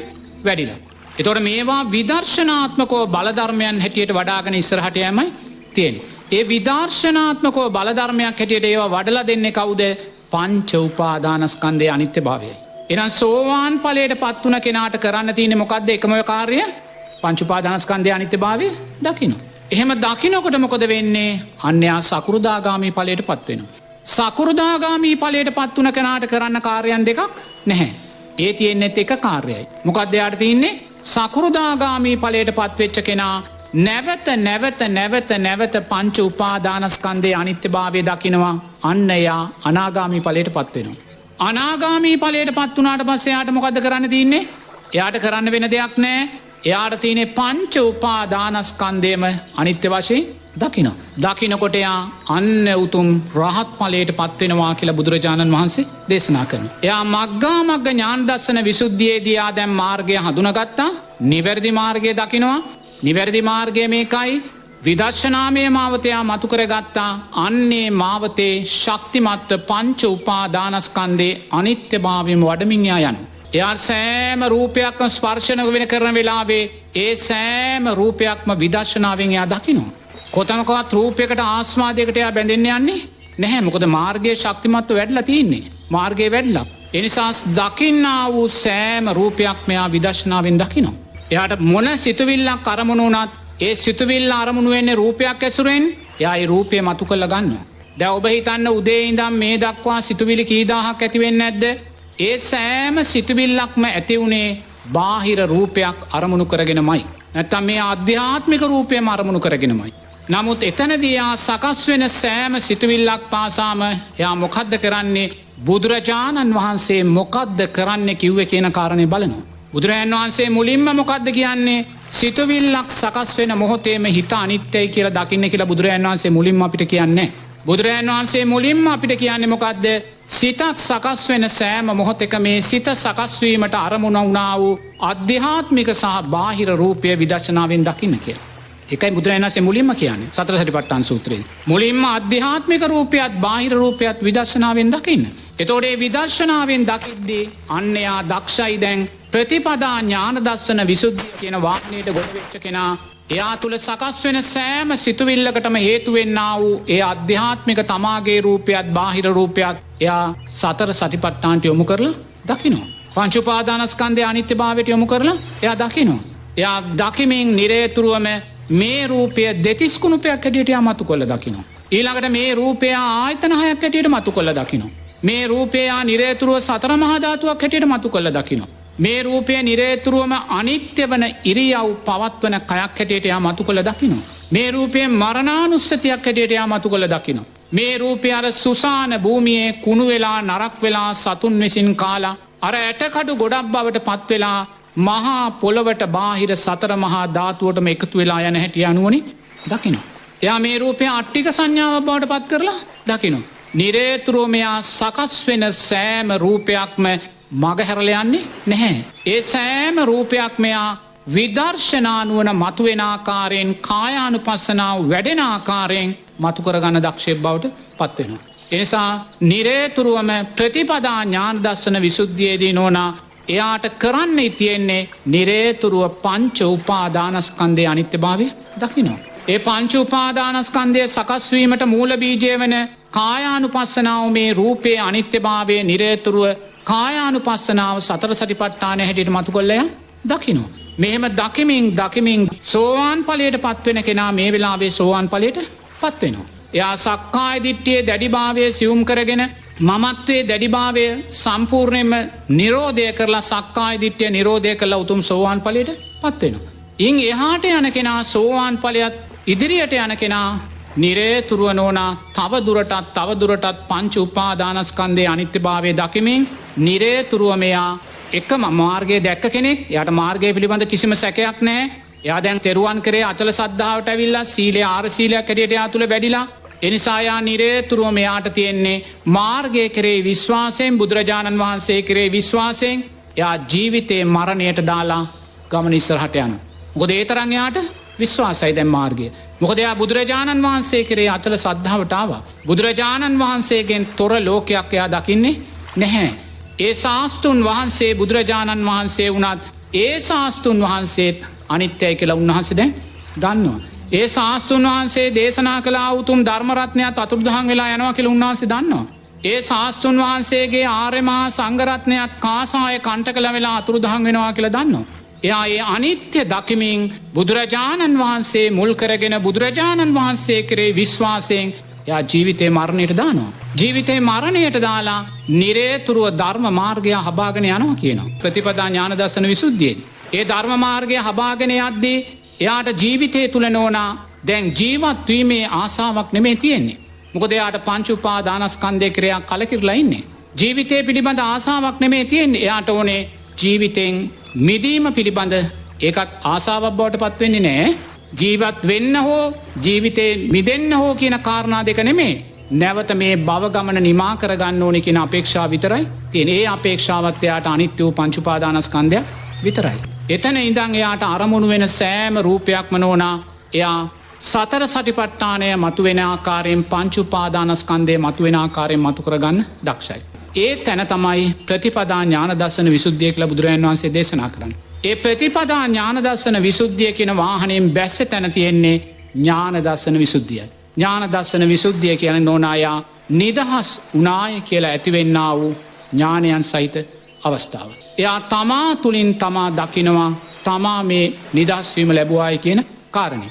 වැඩිලා. එතකොට මේවා විදර්ශනාත්මකව බලධර්මයන් හැටියට වඩාගෙන ඉස්සරහට යෑමයි තියෙන්නේ. ඒ විදර්ශනාත්මකව බලධර්මයක් හැටියට ඒවා වඩලා දෙන්නේ කවුද? පංච උපාදානස්කන්ධයේ අනිත්‍යභාවයයි. එහෙනම් සෝවාන් ඵලයට පත් වුණ කෙනාට කරන්න තියෙන්නේ මොකද්ද? එකම කාර්යය පංච උපාදානස්කන්ධයේ අනිත්‍යභාවය දකින්න. එහෙම දකින්නකොට මොකද වෙන්නේ? අන්‍යයා සකෘදාගාමි ඵලයට පත් වෙනවා. සකෘදාගාමි ඵලයට පත් වුණ කෙනාට කරන්න කාර්යයන් දෙකක් නැහැ. ඒ තියෙන්නේ එක කාර්යයයි. මොකද්ද යාට තියෙන්නේ? සකෘදාගාමි ඵලයට පත් වෙච්ච කෙනා නැවත නැවත නැවත නැවත පංච උපාදානස්කන්ධයේ අනිත්‍යභාවය දකිනවා. අන්න එයා අනාගාමි ඵලයට පත් වෙනවා. අනාගාමි ඵලයට පත් වුණාට පස්සේ යාට මොකද්ද කරන්න තියෙන්නේ? එයාට කරන්න වෙන දෙයක් නැහැ. එයාට තියෙන්නේ පංච උපාදානස්කන්ධයම අනිත්‍ය වශයෙන් දකිනවා. දකින්නකොට එයා අන්න උතුම් රහත් ඵලයට පත් වෙනවා කියලා බුදුරජාණන් වහන්සේ දේශනා කරනවා. එයා මග්ගා මග්ග ඥාන දර්ශන විසුද්ධියේදී ආ දැන් මාර්ගය හඳුනාගත්තා. නිවැරදි මාර්ගය දකිනවා. නිවැරදි මාර්ගය මේකයි. විදර්ශනාමය මාවතයා මතු කරගත්තා. අන්නේ මාවතේ ශක්තිමත් පංච උපාදානස්කන්ධයේ අනිත්‍යභාවයම වඩමින් යන. එයා සෑම රූපයක්ම ස්පර්ශන වෙන කරන වෙලාවේ ඒ සෑම රූපයක්ම විදර්ශනාවෙන් එයා දකිනවා. කොතනකවත් රූපයකට ආස්වාදයකට එයා බැඳෙන්න යන්නේ නැහැ. මොකද මාර්ගයේ ශක්තිමත්ව වැඩිලා තියෙන්නේ. මාර්ගයේ වැඩිලා. ඒ නිසා දකින්නා වූ සෑම රූපයක්ම එයා විදර්ශනාවෙන් දකිනවා. එයාට මොන සිතුවිල්ලක් අරමුණු වුණත් ඒ සිතුවිල්ල අරමුණු වෙන්නේ රූපයක් ඇසුරෙන්. එයා ඒ රූපය මතු කරලා ගන්නවා. දැන් ඔබ හිතන්න උදේ ඉඳන් මේ දක්වා සිතුවිලි කී දහහක් ඇති වෙන්නේ නැද්ද? ඒ සෑම සිතුවිල්ලක්ම ඇති උනේ බාහිර රූපයක් අරමුණු කරගෙනමයි. නැත්තම් මේ ආධ්‍යාත්මික රූපයම අරමුණු කරගෙනමයි. නමුත් එතනදී ආ සකස් වෙන සෑම සිතුවිල්ලක් පාසාම එයා මොකද්ද කරන්නේ? බුදුරජාණන් වහන්සේ මොකද්ද කරන්නේ කිව්වේ කියන කාරණේ බලනවා. බුදුරජාණන් වහන්සේ මුලින්ම මොකද්ද කියන්නේ? සිතුවිල්ලක් සකස් වෙන මොහොතේම හිත අනිත්‍යයි කියලා දකින්න කියලා බුදුරජාණන් වහන්සේ මුලින්ම අපිට කියන්නේ. බුදුරජාණන් වහන්සේ මුලින්ම අපිට කියන්නේ මොකද්ද? සිතක් සකස් වෙන සෑම මොහොතක මේ සිත සකස් වීමට අරමුණ වුණා වූ ආධ්‍යාත්මික සහ බාහිර රූපය විදර්ශනාවෙන් දකින්න කියලා. ඒකයි බුදුරජාණන් වහන්සේ මුලින්ම කියන්නේ සතර සතිපට්ඨාන සූත්‍රයේ. මුලින්ම ආධ්‍යාත්මික රූපයත් බාහිර රූපයත් විදර්ශනාවෙන් දකින්න. එතකොට මේ විදර්ශනාවෙන් දකිද්දී අන්‍යයා දක්ෂයි. දැන් ප්‍රතිපදා ඥාන දර්ශන විසුද්ධිය කියන වාක්‍යයට ගොඩ වෙච්ච කෙනා එයා තුල සකස් වෙන සෑම සිතුවිල්ලකටම හේතු වෙන්නා වූ ඒ ආධ්‍යාත්මික තමාගේ රූපයත් බාහිර රූපයත් එයා සතර සතිපට්ඨානට යොමු කරලා දකිනවා. පංච උපාදානස්කන්ධයේ අනිත්‍යභාවයට යොමු කරලා එයා දකිනවා. එයා දකිමින් නිරේතුරුවම මේ රූපය දෙතිස් කුණුපයක් හැටියට එයා මතු කරලා දකිනවා. ඊළඟට මේ රූපය ආයතන හයක් හැටියට මතු කරලා දකිනවා. මේ රූපය නිරේතුරුව සතර මහා ධාතුවක් හැටියට මතු කරලා දකිනවා. මේ රූපය නිරේතුරුවම අනිත්‍ය වන ඉරියව් පවත්වන කයක් හැටියට එයා මතු කළ දකිනවා. මේ රූපය මරණානුස්සතියක් හැටියට එයා මතු කළ දකිනවා. මේ රූපය අර සුසාන භූමියේ කුණු වෙලා නරක් වෙලා සතුන් විසින් කාලා අර ඇටකඩු ගොඩක් බවට පත් වෙලා මහා පොළවට බාහිර සතර මහා ධාතුවටම එකතු වෙලා යන හැටි අනුවනි දකිනවා. එයා මේ රූපය අට්ටික සංඥාවක් බවට පත් කරලා දකිනවා. නිරේතුරුව මෙයා සකස් වෙන සෑම රූපයක්ම මගහැරලා යන්නේ නැහැ. ඒ සෑම රූපයක් මෙයා විදර්ශනානුවන මතුවෙන ආකාරයෙන් කායානුපස්සනාව වැඩෙන ආකාරයෙන් මතු කරගන්න දක්ෂයෙක් බවට පත්වෙනවා. එනිසා නිරේතුරුවම ප්‍රතිපදා ඥාන දර්ශන විසුද්ධියේදී නෝනා එයාට කරන්න තියෙන්නේ නිරේතුරුව පංච උපාදානස්කන්ධයේ අනිත්‍යභාවය දකිනවා. ඒ පංච උපාදානස්කන්ධය සකස්වීමට මූල බීජය වන කායානුපස්සනාව මේ රූපයේ අනිත්‍යභාවය නිරේතුරුව කායානුපස්සනාව සතර සටිපට්ඨානය හැටියට මතු කොල්ලය දකිනවා. මෙහෙම දකිමින් සෝවාන් ඵලයට පත්වෙන කෙනා මේ වෙලාවේ සෝවාන් ඵලයට පත්වෙනවා. එයා සක්කාය දිට්ඨියේ දැඩිභාවය සියුම් කරගෙන මමත්වයේ දැඩිභාවය සම්පූර්ණයෙන්ම නිරෝධය කරලා සක්කාය දිට්ඨිය නිරෝධය කරලා උතුම් සෝවාන් ඵලයට පත්වෙනවා. ඉන් එහාට යන කෙනා සෝවාන් ඵලයට ඉදිරියට යන කෙනා නිරේතුරුව නෝනා තවදුරටත් පංච උපාදානස්කන්ධයේ අනිත්‍යභාවය දකිමින් නිරේතුරුව මෙයා එකම මාර්ගය දැක්ක කෙනෙක්. යාට මාර්ගය පිළිබඳ කිසිම සැකයක් නැහැ. එයා දැන් තෙරුවන් කරේ අචල සද්ධාවට ඇවිල්ලා සීලය ආර සීලයක් හැටියට එයා තුල වැඩිලා. එනිසා යා නිරේතුරුව මෙයාට තියෙන්නේ මාර්ගය කරේ විශ්වාසයෙන් බුදුරජාණන් වහන්සේ කරේ විශ්වාසයෙන් එයා ජීවිතේ මරණයට දාලා ගමන ඉස්සරහට යනවා. මොකද ඒ තරම් එයාට විශ්වාසයි දැන් මාර්ගය. මොකද එයා බුදුරජාණන් වහන්සේ කරේ අචල සද්ධාවට ආවා. බුදුරජාණන් වහන්සේගෙන් තොර ලෝකයක් එයා දකින්නේ නැහැ. ඒ ශාස්තුන් වහන්සේ බුදුරජාණන් වහන්සේ වුණත් ඒ ශාස්තුන් වහන්සේත් අනිත්‍යයි කියලා උන්වහන්සේ දැන් දන්නවා. ඒ ශාස්තුන් වහන්සේ දේශනා කළ උතුම් ධර්මරත්නයත් අතුරුදහන් වෙලා යනවා කියලා උන්වහන්සේ දන්නවා. ඒ ශාස්තුන් වහන්සේගේ ආර්ය මහා සංඝරත්නයත් කාසාය කණ්ඨකල වෙලා අතුරුදහන් වෙනවා කියලා දන්නවා. එයා ඒ අනිත්‍ය දකිමින් බුදුරජාණන් වහන්සේ මුල් කරගෙන බුදුරජාණන් වහන්සේ කරේ විශ්වාසයෙන් එයා ජීවිතේ මරණයට දානවා. ජීවිතේ මරණයට දාලා නිරේතුරුව ධර්ම මාර්ගය හබාගෙන යනවා කියනවා. ප්‍රතිපදා ඥාන දර්ශන විසුද්ධියේදී. ඒ ධර්ම මාර්ගය හබාගෙන යද්දී එයාට ජීවිතේ තුල නෝනා දැන් ජීවත් වීමේ ආසාවක් නෙමෙයි තියෙන්නේ. මොකද එයාට පංච උපාදානස්කන්ධේ ක්‍රියා කලකිරලා ඉන්නේ. ජීවිතේ පිළිබඳ ආසාවක් නෙමෙයි තියෙන්නේ. එයාට ඕනේ ජීවිතෙන් මිදීම පිළිබඳ ඒකත් ආසාවක් බවට පත් වෙන්නේ නැහැ. ජීවත් වෙන්න හෝ ජීවිතේ මිදෙන්න හෝ කියන කාරණා දෙක නෙමෙයි. නැවත මේ භව ගමන නිමා කරගන්න ඕනේ කියන අපේක්ෂාව විතරයි තියෙන්නේ. ඒ අපේක්ෂාවත් එයාට අනිත්‍ය වූ පංච උපාදානස්කන්ධය විතරයි. එතන ඉඳන් එයාට අරමුණු වෙන සෑම රූපයක්ම නෝනා එයා සතර සටිපට්ඨානය මතුවෙන ආකාරයෙන් පංච උපාදානස්කන්ධය මතුවෙන ආකාරයෙන් මතු කරගන්න දක්ෂයි. ඒ තැන තමයි ප්‍රතිපදා ඥාන දර්ශන විසුද්ධිය කියලා බුදුරජාණන් වහන්සේ දේශනා කරන්නේ. ඒ ප්‍රතිපදා ඥාන දර්ශන විසුද්ධිය කියන වාහනයෙන් බැස්ස තැන තියෙන්නේ ඥාන දර්ශන විසුද්ධියයි. ඥාන දර්ශන විසුද්ධිය කියන්නේ නෝනායා නිදහස් උනාය කියලා ඇතිවෙන්නා වූ ඥානයන් සහිත අවස්ථාව. එයා තමා තුලින් තමා දකිනවා තමා මේ නිදහස් වීම ලැබුවායි කියන කාරණය.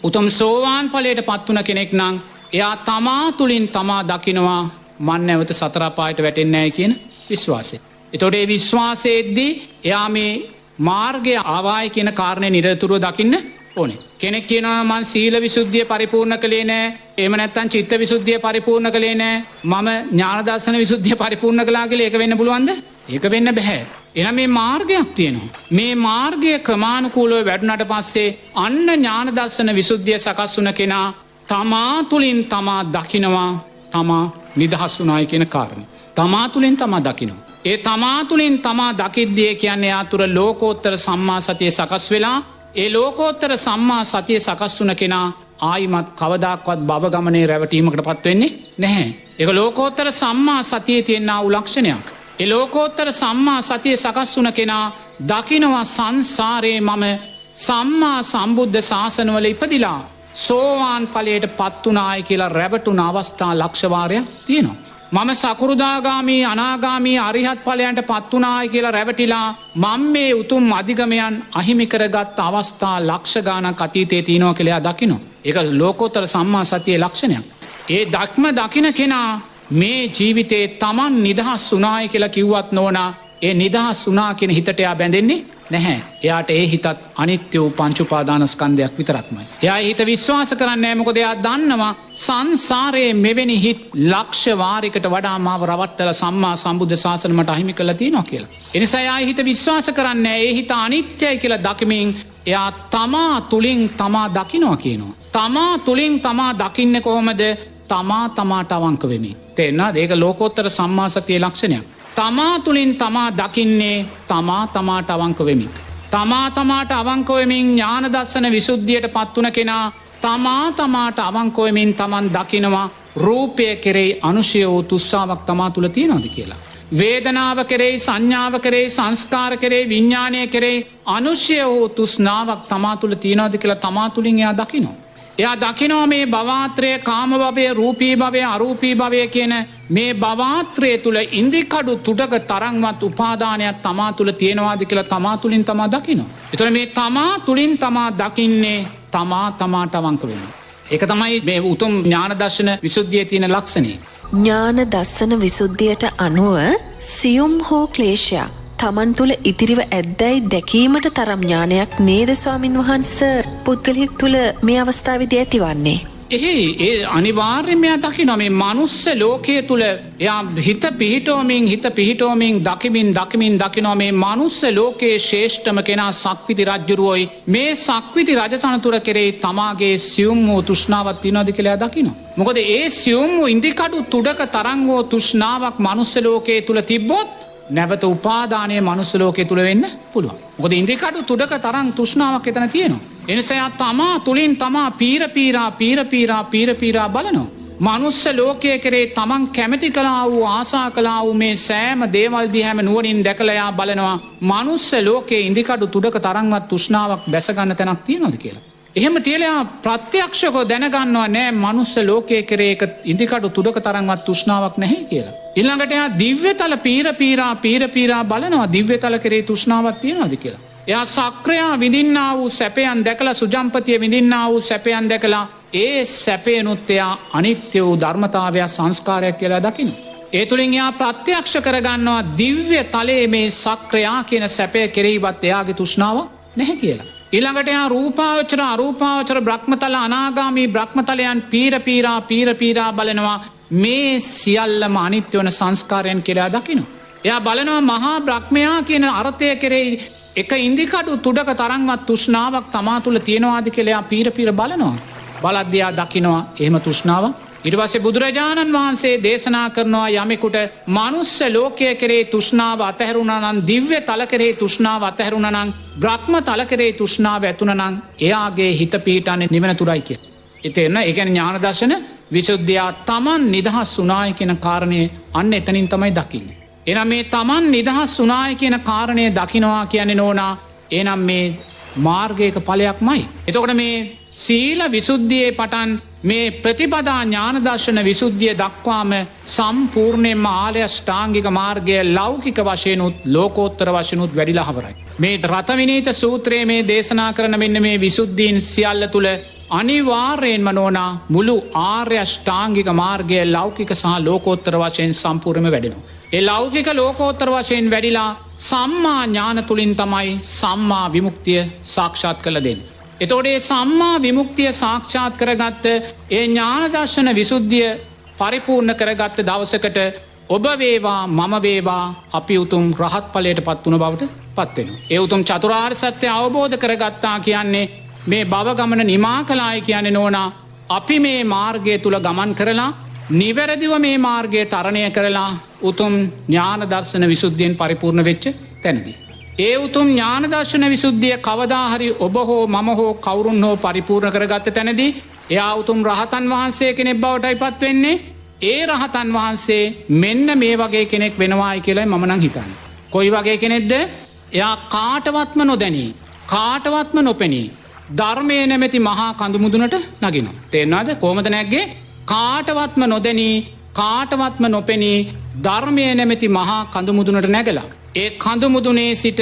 උතුම් සෝවාන් ඵලයට පත් වුණ කෙනෙක් නම් එයා තමා තුලින් තමා දකිනවා මන් නැවත සතර අපායට වැටෙන්නේ නැහැ කියන විශ්වාසය. ඒතකොට ඒ විශ්වාසයේදී එයා මේ මාර්ගය ආවායි කියන කාරණේ නිරතුරුව දකින්න ඕනේ. කෙනෙක් කියනවා මං සීල විසුද්ධිය පරිපූර්ණ කළේ නෑ. එහෙම නැත්නම් චිත්ත විසුද්ධිය පරිපූර්ණ කළේ නෑ. මම ඥාන දර්ශන විසුද්ධිය පරිපූර්ණ කළා කියලා ඒක වෙන්න පුළුවන්ද? ඒක වෙන්න බෑ. එහෙනම් මේ මාර්ගයක් තියෙනවා. මේ මාර්ගය ක්‍රමානුකූලව වැඩුණාට පස්සේ අන්න ඥාන දර්ශන විසුද්ධිය සකස් වුණ කෙනා තමා තුලින් තමා දකිනවා තමා නිදහස් වුණායි කියන කාරණේ. තමා තුලින් තමා දකිනවා. ඒ තමා තුලින් තමා දකිද්දී කියන්නේ ආතුර ලෝකෝත්තර සම්මා සතිය සකස් වෙලා ඒ ලෝකෝත්තර සම්මා සතිය සකස් වුණ කෙනා ආයිමත් කවදාක්වත් භව ගමනේ රැවටීමකට පත් වෙන්නේ නැහැ. ඒක ලෝකෝත්තර සම්මා සතියේ තියෙනා වූ ලක්ෂණයක්. ඒ ලෝකෝත්තර සම්මා සතිය සකස් වුණ කෙනා දකිනවා සංසාරේ මම සම්මා සම්බුද්ධ ශාසනවල ඉපදිලා සෝවාන් ඵලයට පත් වුණායි කියලා රැවටුණ අවස්ථා ලක්ෂ වාරයක් තියෙනවා. මම සකෘදාගාමී අනාගාමී අරිහත් ඵලයන්ට පත් වුණායි කියලා රැවටිලා මම මේ උතුම් අධිගමයන් අහිමි කරගත් අවස්ථා ලක්ෂ ගාණක් අතීතයේ තියෙනවා කියලා දකිනවා. ඒක ලෝකෝත්තර සම්මා සතියේ ලක්ෂණයක්. ඒ ධක්ම දකින කෙනා මේ ජීවිතේ Taman නිදහස් වුණායි කියලා කිව්වත් නෝනා ඒ නිදහස් වුණා කියන හිතට එයා බැඳෙන්නේ නැහැ. එයාට ඒ හිතත් අනිත්‍ය වූ පංච උපාදානස්කන්ධයක් විතරක්මයි. එයා හිත විශ්වාස කරන්නේ නැහැ. මොකද එයා දන්නවා සංසාරයේ මෙවැනි හිත් ලක්ෂ වාරයකට වඩා මාව රවට්ටලා සම්මා සම්බුද්ධ ශාසනය මට අහිමි කරලා තියෙනවා කියලා. ඒ නිසා එයා හිත විශ්වාස කරන්නේ නැහැ. ඒ හිත අනිත්‍යයි කියලා දකිමින් එයා තමා තුලින් තමා දකින්නවා කියනවා. තමා තුලින් තමා දකින්නේ කොහොමද? තමාට අවංක වෙමින්. තේරෙනවද? ඒක ලෝකෝත්තර සම්මා සතියේ ලක්ෂණයක්. තමා තුලින් තමා දකින්නේ තමාට අවංක වෙමින්. තමාට අවංක වෙමින් ඥාන දර්ශන විසුද්ධියට පත් වුණ කෙනා තමාට අවංක වෙමින් තමන් දකිනවා රූපය කෙරෙහි අනුශය වූ තුස්සාවක් තමා තුල තියෙනවද කියලා. වේදනාව කෙරෙහි සංඥාව කෙරෙහි සංස්කාර කෙරෙහි විඥානය කෙරෙහි අනුශය වූ තෘෂ්ණාවක් තමා තුල තියෙනවද කියලා තමා තුලින් එයා දකිනවා. එයා දකිනවා මේ භවආත්‍රය කාම භවය රූපී භවය අරූපී භවය කියන මේ භවආත්‍රය තුල ඉන්ද්‍රිකඩු තුඩක තරම්වත් උපාදානයක් තමා තුල තියෙනවාද කියලා තමා තුලින් තමා දකිනවා. ඒතර මේ තමා තුලින් තමා දකින්නේ තමාට අවංක වෙනවා. ඒක තමයි මේ උතුම් ඥාන දර්ශන විසුද්ධියේ තියෙන ලක්ෂණය. ඥාන දස්සන විසුද්ධියට අනුව සියුම් හෝ ක්ලේශයක් තමන් තුළ ඉතිරිව ඇද්දැයි දැකීමට තරම් ඥානයක් නේද ස්වාමින් වහන්ස පුද්ගලයෙක් තුළ මේ අවස්ථාවේදී ඇතිවන්නේ. ඒ අනිවාර්යයෙන්ම එයා දකිනවා මේ මනුස්ස ලෝකයේ තුල එයා හිත පිහිටෝමින් දකිමින් දකිනවා මේ මනුස්ස ලෝකයේ ශ්‍රේෂ්ඨම කෙනා සක්විති රජුරුවයි මේ සක්විති රජතනතුර කෙරෙහි තමාගේ සියුම් වූ තෘෂ්ණාවක් තියනවාද කියලා එයා දකිනවා. මොකද ඒ සියුම් වූ ඉන්දිකඩු තුඩක තරම් වූ තෘෂ්ණාවක් මනුස්ස ලෝකයේ තුල තිබ්බොත් නැවත උපාදානය මනුස්ස ලෝකයේ තුල වෙන්න පුළුවන්. මොකද ඉන්ද්‍රිකඩු තුඩක තරම් තෘෂ්ණාවක් එතන තියෙනවා. ඒ නිසා තමා තුලින් තමා පීර පීරා බලනවා. මනුස්ස ලෝකයේ කෙරේ තමන් කැමති කළා වූ ආසා කළා වූ මේ සෑම දේවල් දිහාම නුවණින් දැකලා යා බලනවා. මනුස්ස ලෝකයේ ඉන්ද්‍රිකඩු තුඩක තරම්වත් තෘෂ්ණාවක් දැස ගන්න තැනක් තියෙනවද කියලා. එහෙම තියලා ප්‍රත්‍යක්ෂව දැනගන්නවා නෑ මනුස්ස ලෝකයේ කෙරේ එක ඉන්ද්‍රිකඩු තුඩක තරම්වත් තෘෂ්ණාවක් නැහැ කියලා. ඊළඟට එයා දිව්‍යතල පීර බලනවා දිව්‍යතල කෙරේ තෘෂ්ණාවක් තියනවාද කියලා. එයා සක්‍රයා විඳින්නා වූ සැපයන් දැකලා සුජම්පතිය විඳින්නා වූ සැපයන් දැකලා ඒ සැපේනුත් එයා අනිත්‍ය වූ ධර්මතාවය සංස්කාරයක් කියලා දකිනවා. ඒ තුලින් එයා ප්‍රත්‍යක්ෂ කරගන්නවා දිව්‍ය තලයේ මේ සක්‍රයා කියන සැපය කෙරෙහිවත් එයාගේ තෘෂ්ණාව නැහැ කියලා. ඊළඟට එයා රූපාවචර අරූපාවචර බ්‍රහ්මතල අනාගාමී බ්‍රහ්මතලයන් පීර බලනවා මේ සියල්ලම අනිත්‍ය වන සංස්කාරයන් කියලා දකිනවා. එයා බලනවා මහා බ්‍රහ්මයා කියන අර්ථය කෙරෙහි එක ඉන්දිකඩු තුඩක තරම්වත් තෘෂ්ණාවක් තමා තුල තියෙනවාද කියලා එයා පීර බලනවා. බලද්දී එයා දකිනවා එහෙම තෘෂ්ණාවක්. ඊට පස්සේ බුදුරජාණන් වහන්සේ දේශනා කරනවා යමෙකුට මනුස්ස ලෝකයේ කෙරේ තෘෂ්ණාව අතහැරුණා නම් දිව්‍ය තල කෙරේ තෘෂ්ණාව අතහැරුණා නම් බ්‍රහ්ම තල කෙරේ තෘෂ්ණාව ඇතුණා නම් එයාගේ හිත පිහිටන්නේ නිවන තුරයි කියලා. ඒ කියන්නේ ඥාන දර්ශන විසුද්ධිය තමන් නිදහස් වුණායි කියන කාරණය අන්න එතනින් තමයි දකින්නේ. එහෙනම් මේ තමන් නිදහස් වුණායි කියන කාරණය දකින්නවා කියන්නේ නෝනා එහෙනම් මේ මාර්ගයක ඵලයක්මයි. එතකොට මේ සීල විසුද්ධියේ පටන් මේ ප්‍රතිපදා ඥාන දර්ශන විසුද්ධිය දක්වාම සම්පූර්ණයෙන්ම ආර්ය අෂ්ටාංගික මාර්ගය ලෞකික වශයෙන් උත් ලෝකෝත්තර වශයෙන් උත් වැඩිලා හවරයි. මේ රතවිනීත සූත්‍රයේ මේ දේශනා කරන මෙන්න මේ විසුද්ධීන් සියල්ල තුල අනිවාර්යෙන්ම නෝනා මුළු ආර්ය අෂ්ටාංගික මාර්ගය ලෞකික සහ ලෝකෝත්තර වශයෙන් සම්පූර්ණයෙන්ම වැඩෙනවා. ඒ ලෞකික ලෝකෝත්තර වශයෙන් වැඩිලා සම්මා ඥාන තුලින් තමයි සම්මා විමුක්තිය සාක්ෂාත් කරලා දෙන්නේ. එතකොට මේ සම්මා විමුක්තිය සාක්ෂාත් කරගත්ත ඒ ඥාන දර්ශන විසුද්ධිය පරිපූර්ණ කරගත්ත දවසකට ඔබ වේවා මම වේවා අපි උතුම් රහත් ඵලයට පත් වුණ බවට පත් වෙනවා. ඒ උතුම් චතුරාර්ය සත්‍ය අවබෝධ කරගත්තා කියන්නේ මේ භව ගමන නිමා කළායි කියන්නේ නෝනා අපි මේ මාර්ගය තුල ගමන් කරලා නිවැරදිව මේ මාර්ගය තරණය කරලා උතුම් ඥාන දර්ශන විසුද්ධියෙන් පරිපූර්ණ වෙච්ච තැනදී ඒ උතුම් ඥාන දර්ශන විසුද්ධිය කවදා හරි ඔබ හෝ මම හෝ කවුරුන් හෝ පරිපූර්ණ කරගත්ත තැනදී එයා උතුම් රහතන් වහන්සේ කෙනෙක් බවටයි පත් වෙන්නේ. ඒ රහතන් වහන්සේ මෙන්න මේ වගේ කෙනෙක් වෙනවායි කියලායි මම නම් හිතන්නේ. කොයි වගේ කෙනෙක්ද? එයා කාටවත්ම නොදැනී කාටවත්ම නොපෙනී ධර්මයේ නැමැති මහා කඳු මුදුනට නගිනවා. තේරෙනවද? කොහොමද නැග්ගේ? කාටවත්ම නොදැනී කාටවත්ම නොපෙනී ධර්මයේ නැමැති මහා කඳු මුදුනට නැගලා ඒ කඳු මුදුනේ සිට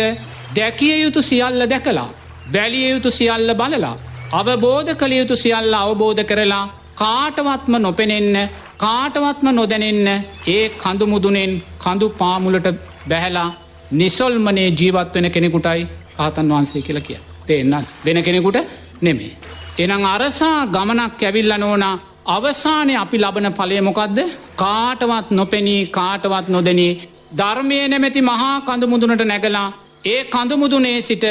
දැකිය යුතු සියල්ල දැකලා බැලිය යුතු සියල්ල බලලා අවබෝධ කළ යුතු සියල්ල අවබෝධ කරලා කාටවත්ම නොපෙනෙන්න කාටවත්ම නොදැනෙන්න ඒ කඳු මුදුනෙන් කඳු පාමුලට බැහැලා නිසල්මනේ ජීවත් වෙන කෙනෙකුටයි රහතන් වහන්සේ කියලා කිය. තේරෙනවද? වෙන කෙනෙකුට නෙමෙයි. එහෙනම් අරසා ගමනක් ඇවිල්ලා නෝනා අවසානයේ අපි ලබන ඵලය මොකද්ද? කාටවත් නොපෙනී කාටවත් නොදෙනී ධර්මයේ නැමැති මහා කඳු මුදුනට නැගලා ඒ කඳු මුදුනේ සිට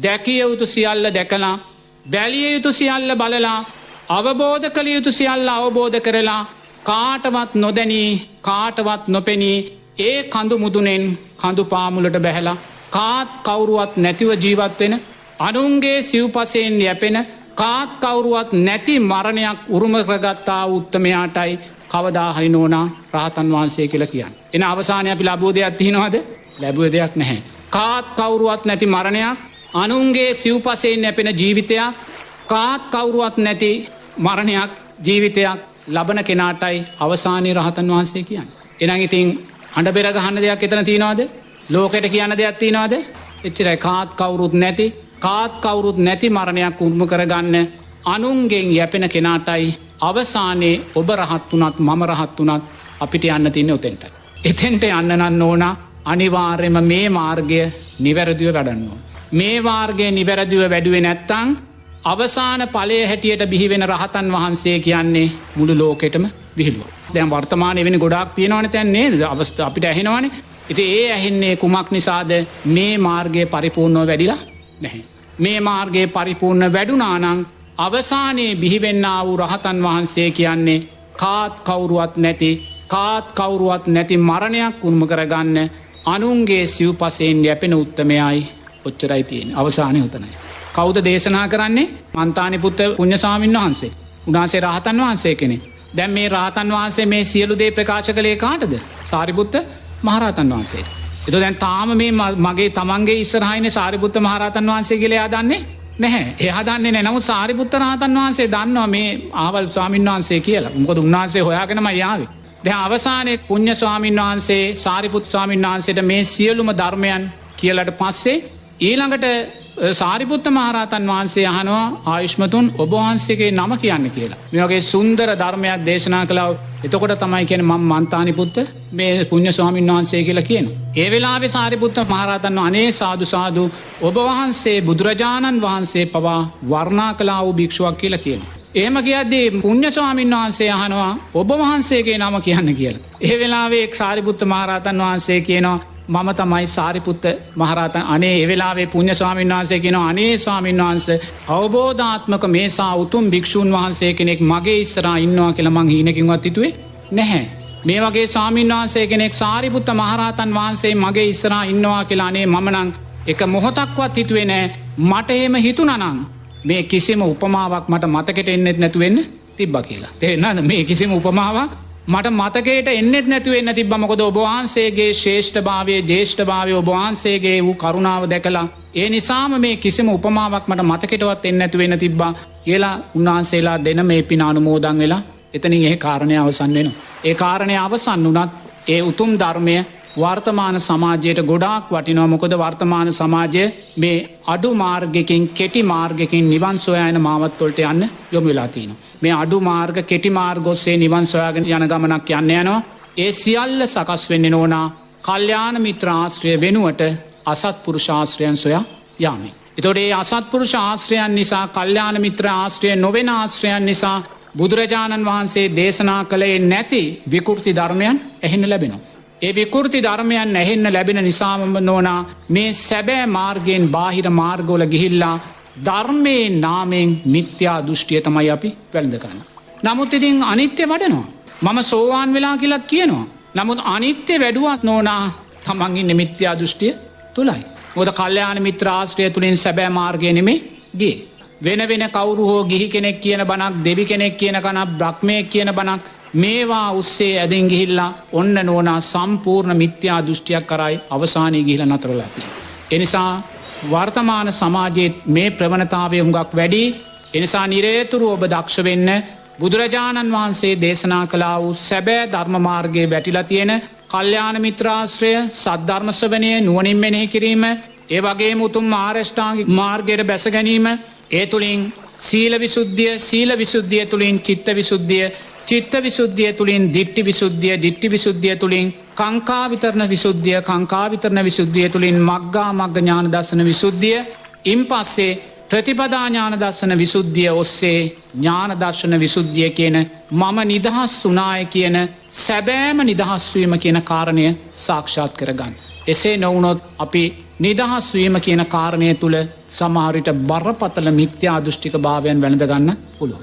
දැකිය යුතු සියල්ල දැකලා බැලිය යුතු සියල්ල බලලා අවබෝධ කළ යුතු සියල්ල අවබෝධ කරලා කාටවත් නොදැනී කාටවත් නොපෙනී ඒ කඳු මුදුනෙන් කඳු පාමුලට බැහැලා කාත් කවුරුවත් නැතිව ජීවත් වෙන අනුන්ගේ සිව්පසයෙන් යැපෙන කාත් කවුරුවත් නැති මරණයක් උරුම කරගත්තා උත්තමයාටයි කවදා හරි නෝනා රහතන් වහන්සේ කියලා කියන්නේ. එන අවසානයේ අපි ලැබුව දෙයක් තියෙනවද? ලැබුව දෙයක් නැහැ. කාත් කවුරුවත් නැති මරණයක්, අනුන්ගේ සිව්පසයෙන් යැපෙන ජීවිතයක්, කාත් කවුරුවත් නැති මරණයක් ජීවිතයක් ලබන කෙනාටයි අවසානයේ රහතන් වහන්සේ කියන්නේ. එහෙනම් ඉතින් හඬ බෙර ගහන්න දෙයක් එතන තියනවද? ලෝකෙට කියන්න දෙයක් තියනවද? එච්චරයි. කාත් කවුරුත් නැති කාත් කවුරුත් නැති මරණයක් උරුම කරගන්න අනුන්ගෙන් යැපෙන කෙනාටයි අවසානයේ ඔබ රහත් වුණත් මම රහත් වුණත් අපිට යන්න තියෙන්නේ උතෙන්ට. එතෙන්ට යන්න නම් ඕන අනිවාර්යයෙන්ම මේ මාර්ගය නිවැරදිව වඩන්න ඕන. මේ මාර්ගය නිවැරදිව වැඩුවේ නැත්නම් අවසාන ඵලයේ හැටියට බිහි වෙන රහතන් වහන්සේ කියන්නේ මුළු ලෝකෙටම විහිළුවක්. දැන් වර්තමානයේ වෙන ගොඩාක් තියෙනවනේ දැන් නේද? අවස්ථා අපිට ඇහෙනවනේ. ඉතින් ඒ ඇහෙන්නේ කුමක් නිසාද? මේ මාර්ගය පරිපූර්ණව වැඩිලා නැහැ. මේ මාර්ගයේ පරිපූර්ණ වැඩුණා නම් අවසානයේ බිහිවෙන්නා වූ රහතන් වහන්සේ කියන්නේ කාත් කවුරුවත් නැති මරණයක් උරුම කරගන්න අනුන්ගේ සිව්පසයෙන් යැපෙන උත්තමයයි ඔච්චරයි තියෙන්නේ. අවසානයේ උතනයි. කවුද දේශනා කරන්නේ? මන්තානිපුත්ත පුණ්‍ය ස්වාමීන් වහන්සේ. උන්වහන්සේ රහතන් වහන්සේ කෙනෙක්. දැන් මේ රහතන් වහන්සේ මේ සියලු දේ ප්‍රකාශ කළේ කාටද? සාරිපුත්ත මහරහතන් වහන්සේට. එතකොට දැන් තාම මේ මගේ තමන්ගේ ඉස්සරහිනේ සාරිපුත්ත මහරහතන් වහන්සේ කියලා එයා දන්නේ නැහැ. එයා දන්නේ නැහැ. නමුත් සාරිපුත්ත රහතන් වහන්සේ දන්නවා මේ ආවල් ස්වාමීන් වහන්සේ කියලා. මොකද උන්වහන්සේ හොයාගෙනමයි ආවේ. දැන් අවසානයේ පුණ්‍ය ස්වාමීන් වහන්සේ සාරිපුත් ස්වාමීන් වහන්සේට මේ සියලුම ධර්මයන් කියලාට පස්සේ ඊළඟට සාරිපුත්ත මහරහතන් වහන්සේ අහනවා ආයුෂ්මතුන් ඔබ වහන්සේගේ නම කියන්න කියලා. මේ වගේ සුන්දර ධර්මයක් දේශනා කළා. එතකොට තමයි කියන්නේ මම මන්තානිපුත්ත මේ පුණ්‍ය ස්වාමීන් වහන්සේ කියලා කියනවා. ඒ වෙලාවේ සාරිපුත්ත මහරහතන් අනේ සාදු සාදු ඔබ වහන්සේ බුදුරජාණන් වහන්සේ පවා වර්ණනා කළා වූ භික්ෂුවක් කියලා කියනවා. එහෙම කියද්දී පුණ්‍ය ස්වාමීන් වහන්සේ අහනවා ඔබ වහන්සේගේ නම කියන්න කියලා. ඒ වෙලාවේ සාරිපුත්ත මහරහතන් වහන්සේ කියනවා මම තමයි සාරිපුත්ත මහරහතන්. අනේ ඒ වෙලාවේ පුණ්‍ය ස්වාමීන් වහන්සේ කියනවා අනේ ස්වාමීන් වහන්සේ අවබෝධාත්මක මේසා උතුම් භික්ෂුන් වහන්සේ කෙනෙක් මගේ ඉස්සරහා ඉන්නවා කියලා මං හීනකින්වත් හිතුවේ නැහැ. මේ වගේ ස්වාමීන් වහන්සේ කෙනෙක් සාරිපුත්ත මහරහතන් වහන්සේ මගේ ඉස්සරහා ඉන්නවා කියලා අනේ මම නම් එක මොහොතක්වත් හිතුවේ නැහැ. මට එහෙම හිතුණා නම් මේ කිසිම උපමාවක් මට මතකෙට එන්නෙත් නැතු වෙන්න තිබ්බා කියලා. තේරෙනවද? මේ කිසිම උපමාවක් මට මතකයට එන්නෙත් නැතු වෙන්න තිබ්බා. මොකද ඔබ වහන්සේගේ ශ්‍රේෂ්ඨභාවය, ජේෂ්ඨභාවය ඔබ වහන්සේගේ වූ කරුණාව දැකලා ඒ නිසාම මේ කිසිම උපමාවක් මට මතකයටවත් එන්නේ නැතු වෙන්න තිබ්බා කියලා උන්වහන්සේලා දෙන මේ පින අනුමෝදන් වෙලා එතනින් ඒ කාරණේ අවසන් වෙනවා. ඒ කාරණේ අවසන් වුණත් ඒ උතුම් ධර්මය වර්තමාන සමාජයට ගොඩාක් වටිනවා. මොකද වර්තමාන සමාජය මේ අඩු මාර්ගයකින් කෙටි මාර්ගයකින් නිවන් සොයා යන මාවත් වලට යන්න යොමු වෙලා තියෙනවා. මේ අඩු මාර්ග කෙටි මාර්ග ඔස්සේ නිවන් සොයාගෙන යන ගමනක් යන්න යනවා. ඒ සියල්ල සකස් වෙන්නේ නෝනා කල්යාණ මිත්‍ර ආශ්‍රය වෙනුවට අසත්පුරුෂ ආශ්‍රයන් සොයා යාමෙන්. ඒතකොට මේ අසත්පුරුෂ ආශ්‍රයන් නිසා කල්යාණ මිත්‍ර ආශ්‍රය නොවන ආශ්‍රයන් නිසා බුදුරජාණන් වහන්සේ දේශනා කළේ නැති විකෘති ධර්මයන් ඇහෙන්න ලැබෙනවා. ඒ විකෘති ධර්මයන් ඇහෙන්න ලැබෙන නිසාම නෝනා මේ සැබෑ මාර්ගයෙන් බාහිර මාර්ගවල ගිහිල්ලා ධර්මයේ නාමයෙන් මිත්‍යා දෘෂ්ටිය තමයි අපි වැළඳ ගන්න. නමුත් ඉතින් අනිත්‍ය වඩනවා. මම සෝවාන් වෙලා කියලා කියනවා. නමුත් අනිත්‍ය වැඩුවත් නෝනා තමන් ඉන්නේ මිත්‍යා දෘෂ්ටිය තුලයි. මොකද කල්යාණ මිත්‍ර ආශ්‍රය තුලින් සැබෑ මාර්ගය නෙමෙයි ගියේ. වෙන වෙන කවුරු හෝ ගිහි කෙනෙක් කියන බණක්, දෙවි කෙනෙක් කියන කනක්, බ්‍රහ්මයෙක් කියන බණක් මේවා උස්සේ ඇදින් ගිහිල්ලා ඔන්න නෝනා සම්පූර්ණ මිත්‍යා දෘෂ්ටියක් කරයි අවසානයේ ගිහිල්ලා නතරලා තියෙනවා. ඒ නිසා වර්තමාන සමාජයේ මේ ප්‍රවණතාවය හුඟක් වැඩි. ඒ නිසා නිරේතුරු ඔබ දක්ෂ වෙන්න බුදුරජාණන් වහන්සේ දේශනා කළා වූ සැබෑ ධර්ම මාර්ගයේ වැටිලා තියෙන කල්යාණ මිත්‍රාශ්‍රය, සද්ධර්ම ශ්‍රවණය, නුවණින් මෙනෙහි කිරීම, ඒ වගේම උතුම් ආරෂ්ඨාංගික මාර්ගයට බැස ගැනීම, ඒ තුලින් සීල විසුද්ධිය තුළින් චිත්ත විසුද්ධිය තුළින් දිට්ටි විසුද්ධිය තුළින් කංකා විතරණ විසුද්ධිය තුළින් මග්ගා මග්ග ඥාන දර්ශන විසුද්ධිය ඉන් පස්සේ ප්‍රතිපදා ඥාන දර්ශන විසුද්ධිය ඔස්සේ ඥාන දර්ශන විසුද්ධිය කියන මම නිදහස් වුණාය කියන සැබෑම නිදහස්වීම කියන කාරණය සාක්ෂාත් කරගන්න. එසේ නොවුනොත් අපි නිදහස්වීම කියන කාරණය තුළ සමහරවිට බරපතල මිත්‍යා දෘෂ්ටික භාවයන් වැළඳ ගන්න පුළුවන්.